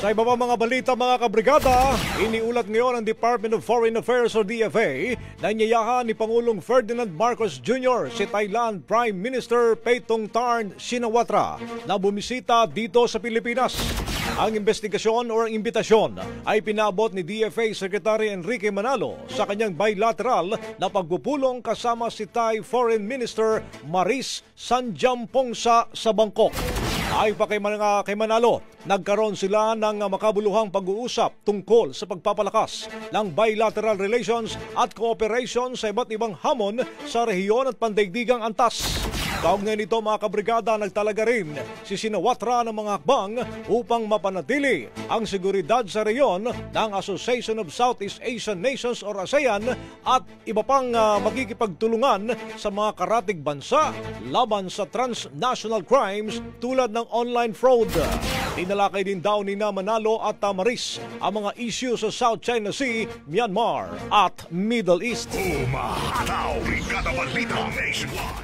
Sa iba pa mga balita mga kabrigada, iniulat ngayon ng Department of Foreign Affairs o DFA na inyayahan ni Pangulong Ferdinand Marcos Jr. si Thailand Prime Minister Paetongtarn Shinawatra na bumisita dito sa Pilipinas. Ang investigasyon o ang imbitasyon ay pinabot ni DFA Secretary Enrique Manalo sa kanyang bilateral na pagpupulong kasama si Thai Foreign Minister Maris Sangiampongsa sa Bangkok. Ay pa kay Manalo, nagkaroon sila ng makabuluhang pag-uusap tungkol sa pagpapalakas ng bilateral relations at cooperation sa iba't ibang hamon sa rehiyon at pandaigdigang antas. Kaugnay nito mga kabrigada, nagtalaga rin si Shinawatra ng mga hakbang upang mapanatili ang seguridad sa rehiyon ng Association of Southeast Asian Nations or ASEAN at iba pang magkikipagtulungan sa mga karatig bansa laban sa transnational crimes tulad ng online fraud. Tinalakay din daw ni Manalo at Maris ang mga issue sa South China Sea, Myanmar at Middle East. Umahataw! Brigada Balita Nationwide!